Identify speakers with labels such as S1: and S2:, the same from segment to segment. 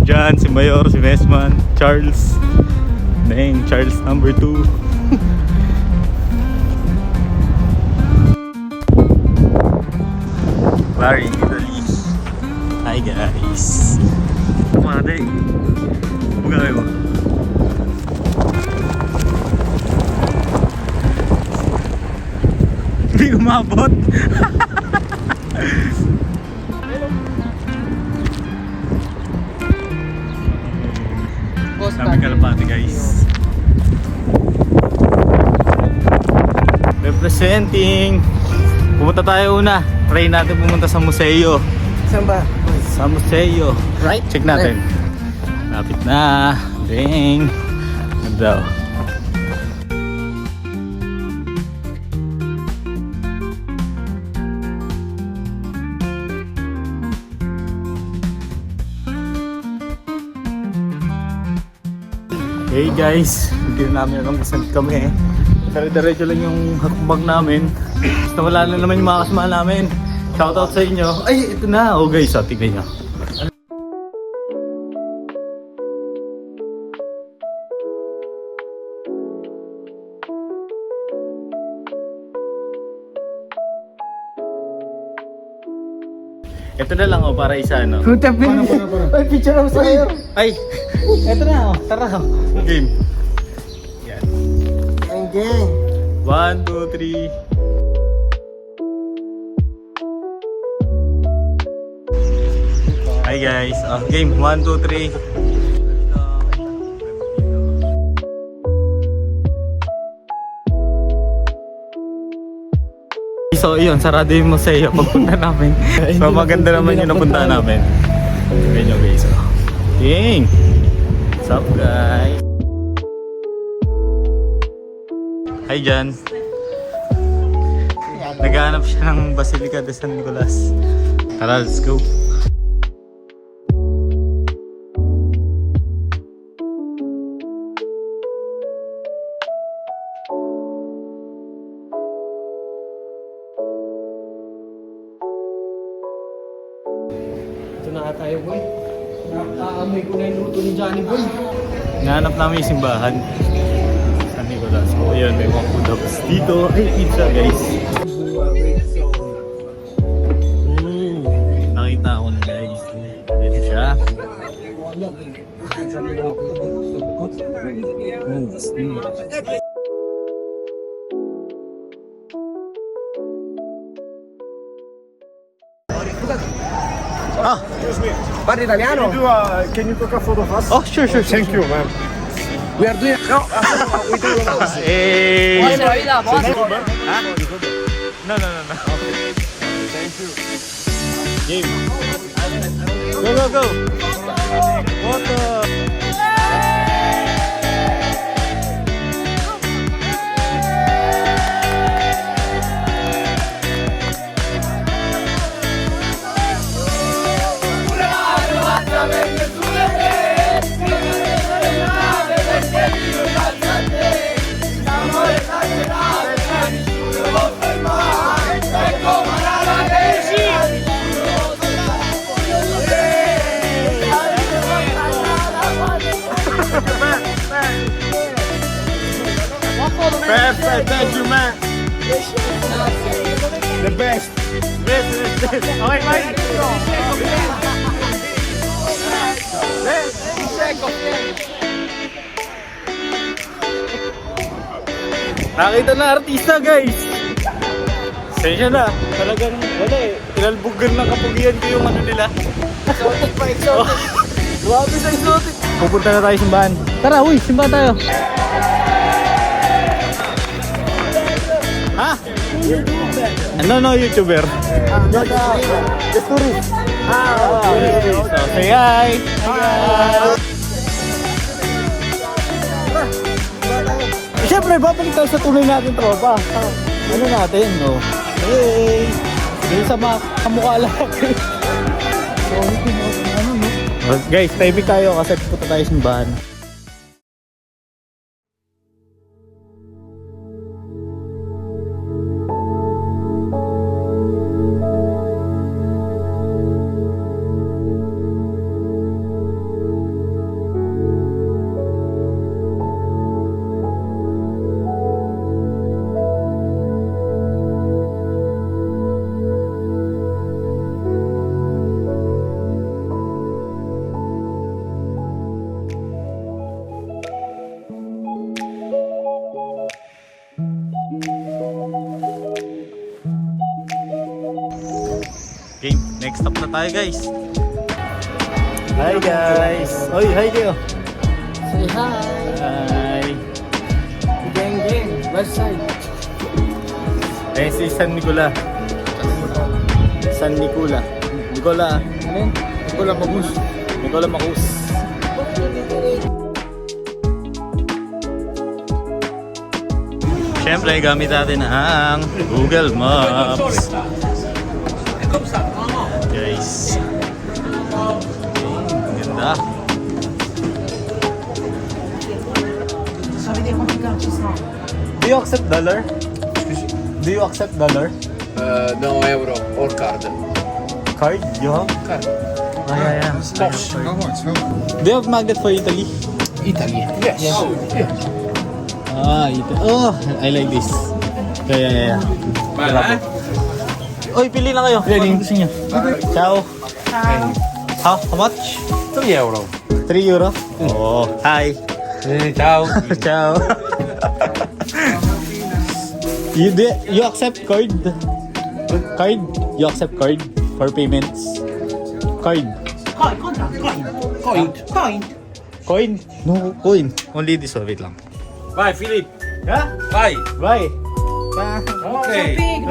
S1: Dyan, si Mayor, si Mesman, Charles. Neng, Charles number 2. Larry, Italy. Hi guys. Kumade. Buga kayo. Hindi umabot. Sabi kalapati guys. Representing. Pumunta tayo una. Try natin pumunta sa museo.
S2: Saan ba?
S1: Sa museo.
S2: Right?
S1: Check natin. Lapit na. Ding. Ganda. Hey guys, hindi na namin alam kung saan kami. Dire-diretso lang yung hakbag namin. Basta wala na naman yung mga kasama namin. Shoutout sa inyo. Ay, ito na. Oh guys, tignan nyo. Ito na lang oh, para isa ano.
S2: Puta, ay, picture ako sa'yo.
S1: Ay, ito na oh, tara oh. Game. Yan.
S2: Okay.
S1: 1, 2, 3. Hi guys, game 1, 2, 3. So yun, sarado yung museo pagpunta namin. So maganda naman yung napunta namin. Tignan nyo guys. Ding! What's up guys? Hi Jan. Naghahanap siya ng Basilica de San Nicolas. Tara, let's go.
S2: Ito na tayo, boy. Nakaamoy ko na yung luto ni Johnny, boy.
S1: Hinahanap namin yung simbahan. San Nicolas. So yun, may mga food hubs dito. Ay, pizza guys. Nakita ko na guys. Dito siya. Ah,
S2: Parli italiano?
S3: Can you take a photo of us?
S1: oh, sure.
S3: Thank you, man.
S2: We are doing... No, we do
S1: Hey.
S2: it.
S1: Huh? No. Okay.
S3: Thank you.
S1: Game. Go. What the? Perfect, thank you man.
S3: The best.
S1: Okay, bye. Nakita na artista guys. Sensya na. Talagang wala eh. Tinalbugan na kapugian ko yung ano nila.
S2: Exotic pa, exotic.
S1: Grabe sa exotic. Pupunta na tayo simbahan. Tara, uy, simbahan tayo. Ha? No, YouTuber.
S2: The tourist.
S1: So, say hi. Siyempre, babalik tayo sa tunay natin tropa. Ano natin, no? Hey! Dito sa mga kamukha lang. Guys, timing tayo kasi pupunta tayo sa simbahan. Game, next stop na tayo guys. Hi guys! Oy, hi kayo!
S2: Say hi!
S1: Hi!
S2: Gang gang, west side.
S1: Ayan si San Nicola. San Nicola. Nicola.
S2: Alin?
S1: Nicola Macus. Nicola Macus. Siyempre, gamit natin ang Google Maps. Guys. Ganda. Do you accept dollar? Do you accept dollar?
S4: No euro or card.
S1: Card? You have?
S4: Card.
S1: Ah, yeah. Do you have magnet for Italy?
S4: Italy. Yes.
S1: Ah, Italy. Oh, I like this. Yeah. Grabe. Oy, pili na kayo. Ano gusto niyo? Ciao. How much?
S4: 3 euro.
S1: 3 euro? Oh, hi.
S4: Ciao.
S1: Ciao. You accept card? Card? You accept card for payments? Card. Coin? No, coin. Only this one. Wait lang.
S4: Vai, Philip.
S1: Yeah?
S4: Vai.
S1: Bye.
S4: Okay. Philip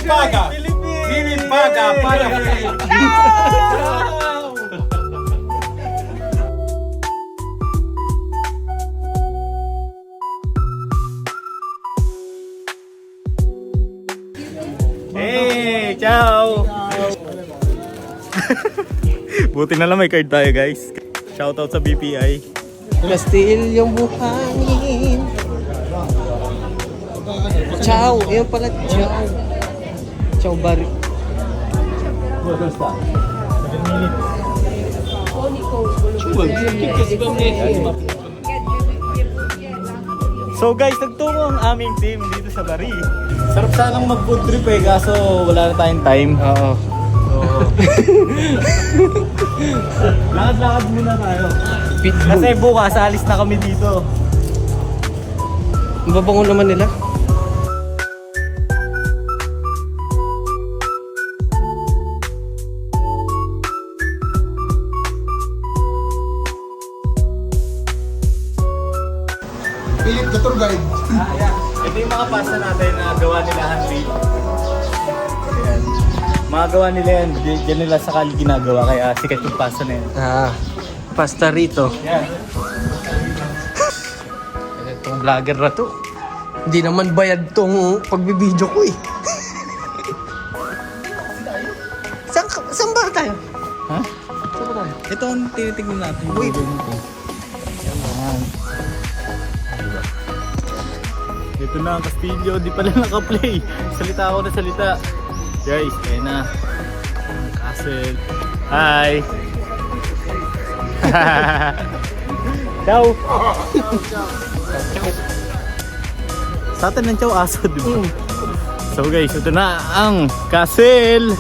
S4: paga. Philip paga. Paga, Philip.
S1: Hey, ciao. Buti na lang may card tayo guys. Shoutout sa BPI.
S2: Kastilyong buhangin. Ciao, yun pala, ciao. Ciao, bari.
S1: So guys, nagtungo ang aming team dito sa Bari. Sarap sanang mag-food trip eh, kaso wala na tayong time.
S2: Oo.
S1: Lakad-lakad muna tayo.
S2: Pitbull.
S1: Kasi bukas, alis na kami dito.
S2: Ang babango naman nila.
S3: Philip, the tour guide.
S1: Ito yung mga pasta natin na gawa nila handmade. Ayan. Mga gawa nila yan, dyan nila sa Cali ginagawa, kaya sikat yung pasta na yan.
S2: Pasta rito.
S1: Yan.
S2: Itong vlogger na to. Hindi naman bayad tong pagbibideo ko eh. Saan ba tayo?
S1: Ha?
S2: Saan ba tayo?
S1: Ito ang tinitignan natin.
S2: Wait.
S1: Yan. Ito na ang Castillo, di pala naka-play. Salita ako na salita. Guys, ayan na. Castle. Hi! Ciao! Sa atin ng ciao aso, di ba? So guys, ito na ang castle!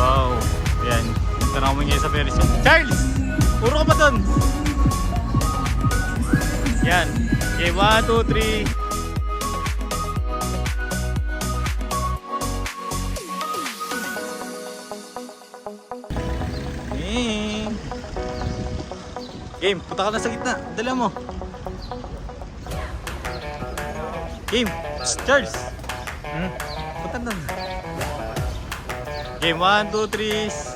S1: Wow, yan. Punta na kami ngayon sa Ferris. Charles! Puro ka pa dun! Yan. Okay, 1, 2, 3. Game, punta ka na sa gitna. Dala mo. Game, Charles! Punta na. Game 1, 2, 3.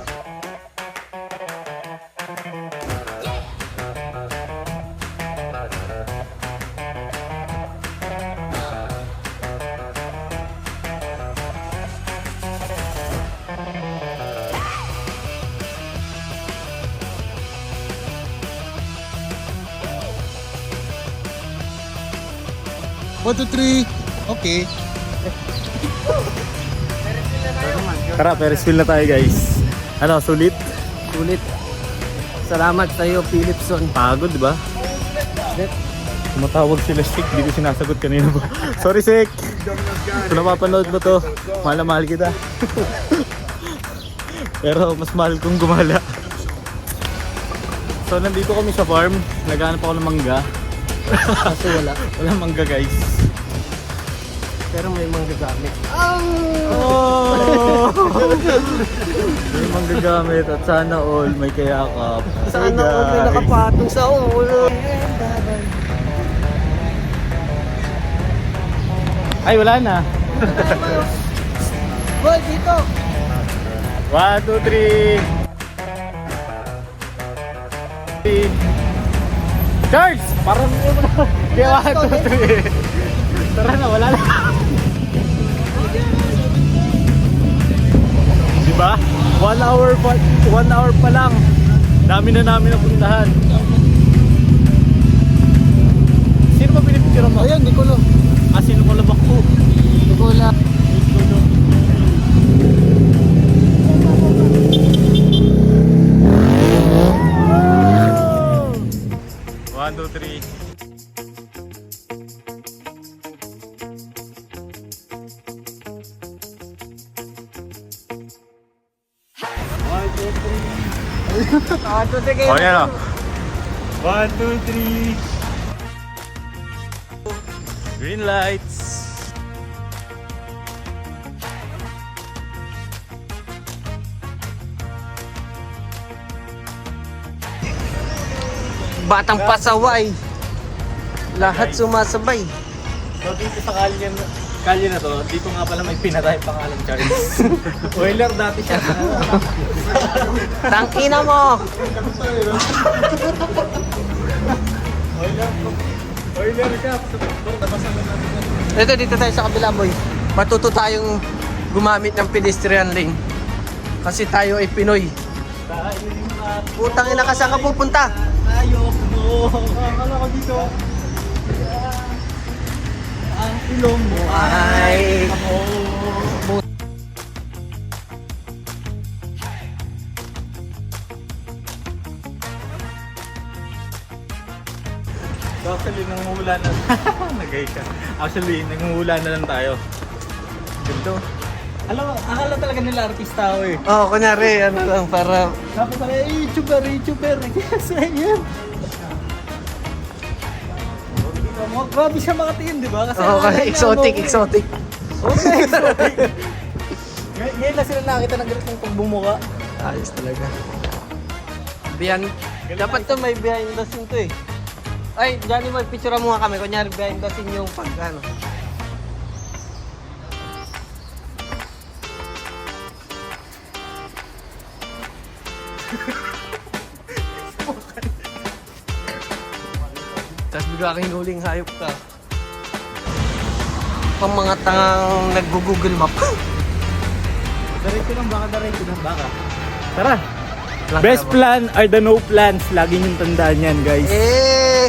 S3: One, two, three. Okay.
S1: Tara, Ferris wheel na tayo guys. Ano, sulit?
S2: Ulit. Salamat sa iyo, Philipson.
S1: Pagod, di ba? Tumatawag sila, Sik. Hindi ko sinasagot kanina ba? Sorry, Sik. Kung napapanood mo to, mahal na mahal kita. Pero mas mahal kong gumala. So, nandito kami sa farm. Naghanap ako ng mangga.
S2: Kaso wala.
S1: Walang mangga, guys.
S2: Pero may mga gagamit.
S1: Oh! May manggagamit at sana all may kayakap.
S2: Sana
S1: Hey,
S2: all may
S1: guys.
S2: nakapatong sa ulo.
S1: Ay, wala na.
S2: Boy, dito!
S1: 1, 2, 3. Charge! Parang kaya 1, 2, 3. Tara na, wala na. Diba? 1 hour pa lang. Dami na namin napuntahan. Sino ba pinipicture mo?
S2: Ayun, Nicolo.
S1: Ah, sino mo labak ko?
S2: Nicola.
S1: One, two, three.
S2: Sige.
S1: Oh, yan o. 1, 2, 3. Green lights.
S2: Batang pasaway. Lahat sumasabay.
S1: So dito sa kalye na to, dito nga pala may pinatay pangalan Charles. Oiler dati siya.
S2: Tangina mo!
S1: Oiler siya.
S2: Dito tayo sa kabila, boy. Matuto tayong gumamit ng pedestrian lane. Kasi tayo ay Pinoy. Putang ina ka, saan ka pupunta?
S1: Ayok mo. Akala ko dito. Ang ilong mo
S2: Ay.
S1: ako. So actually, nangungula na. Nagay ka. Actually, nangungula na lang tayo. Ganito. Alam mo, akala talaga nila artista ako eh.
S2: Oo, kunyari, ano lang, para...
S1: Tapos ako, YouTuber. Yes, ayan. Grabe siya makatingin, di ba? Kasi
S2: Oo,
S1: akala niya,
S2: exotic.
S1: Okay, exotic. Ngayon lang sila nakita ng ganitong pagbumuka.
S2: Ayos talaga. Dapat to may behind the scene to eh. Ay, Johnny Boy, picture mo nga kami. Kunyari, behind the scene yung pag ano. Tapos bigla kang hinuling hayop ka. Pang mga tangang naggo-google map.
S1: Diretso lang baka. Tara! Best plan are the no plans. Lagi niyong tandaan yan, guys.
S2: Eh,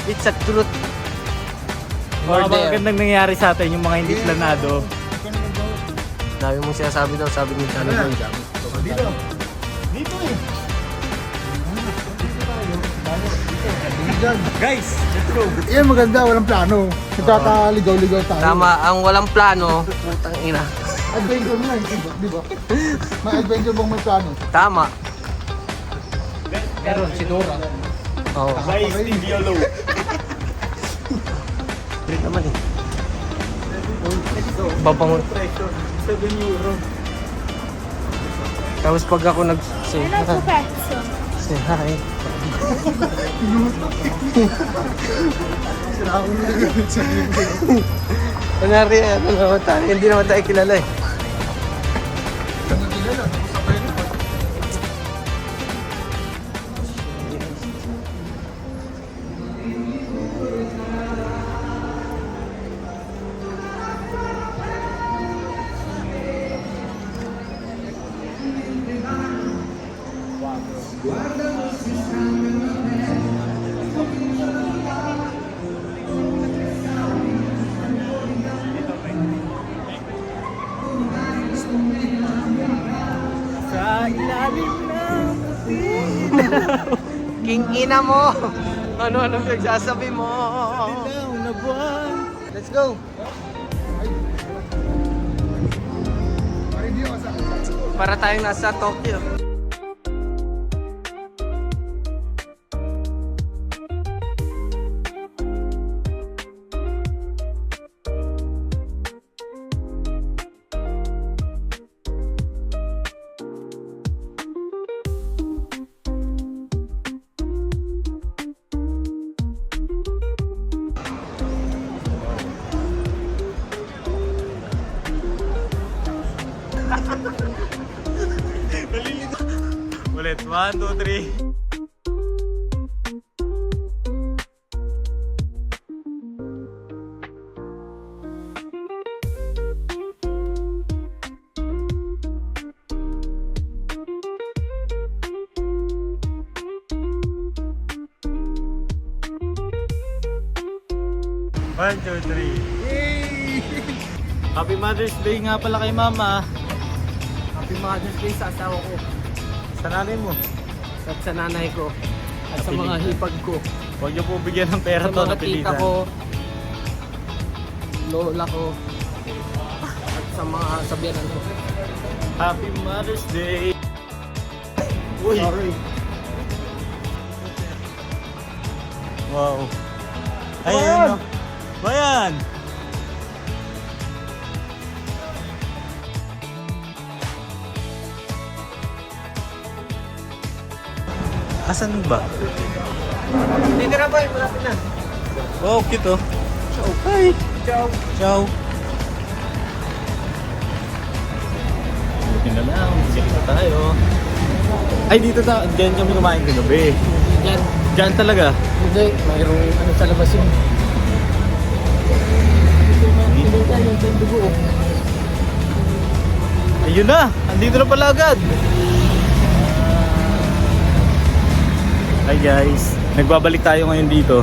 S2: it's a truth.
S1: Mga magandang nangyayari sa atin, yung mga hindi planado.
S2: Dami mong sinasabi daw, sabi ni Johnny Boy.
S3: Dito.
S1: Dito eh. Guys, let's go.
S3: Yan maganda, walang plano. Nagkakaligaw-ligaw tayo.
S2: Tama, ang walang plano, putang ina.
S3: Adventure na yun, di ba? May adventure bang may plano?
S2: Tama. Meron, si Dora. Oo.
S1: Guys, Steve YOLO.
S2: Great naman eh. Babangon.
S1: Pressure, 7 euro.
S2: Tapos pag ako nag-say say hi. Kunwari, ano naman tayo, hindi naman tayo kilala eh.
S1: Sa ilalim ng
S2: King ina mo! Ano pinagsasabi mo?
S1: ilaw na buwan.
S2: Let's go! Para tayong nasa Tokyo.
S1: Ulit, 1, 2, 3. One, two, three. Yay! Happy Mother's Day nga pala kay Mama.
S2: Happy Mother's Day sa asawa ko.
S1: Sa nanay mo.
S2: At sa nanay ko. At sa
S1: Napili
S2: mga
S1: ko.
S2: hipag ko.
S1: Huwag niyo po bigyan ng pera
S2: Sa
S1: to
S2: mga
S1: na
S2: tita
S1: pilitan.
S2: ko. Lola ko. At sa mga sabihanan ko.
S1: Happy Mother's Day! Uy!
S2: Sorry.
S1: Wow! Ayun! Bayan! Asan ba?
S2: Dito na boy, malapit na.
S1: Wow, cute oh! Ciao! Hi!
S2: Ciao.
S1: Ciao! Buti na lang, sige na tayo. Ay, dito diyan kami kumain kagabi.
S2: Yan.
S1: Diyan talaga.
S2: Hindi, mayroong ano sa labas yun. Hindi tayo yung dugo.
S1: Ayun na! Andito na pala agad! Hi guys! Nagbabalik tayo ngayon dito.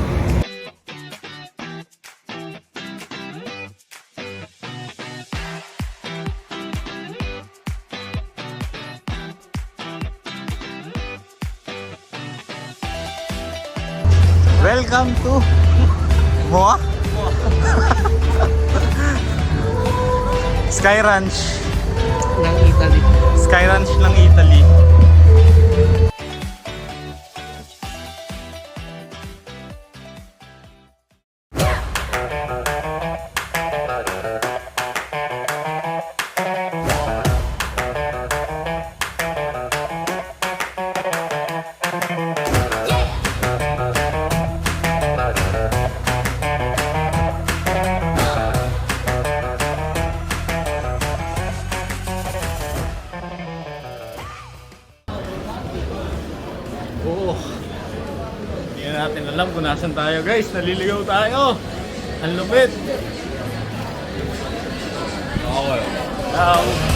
S1: Welcome to Moa? Sky Ranch.
S2: Ng Italy.
S1: Sky Ranch ng Italy. Oo. Hindi na natin alam kung nasan tayo guys. Naliligaw tayo. Ang lupit. Okay. Ciao.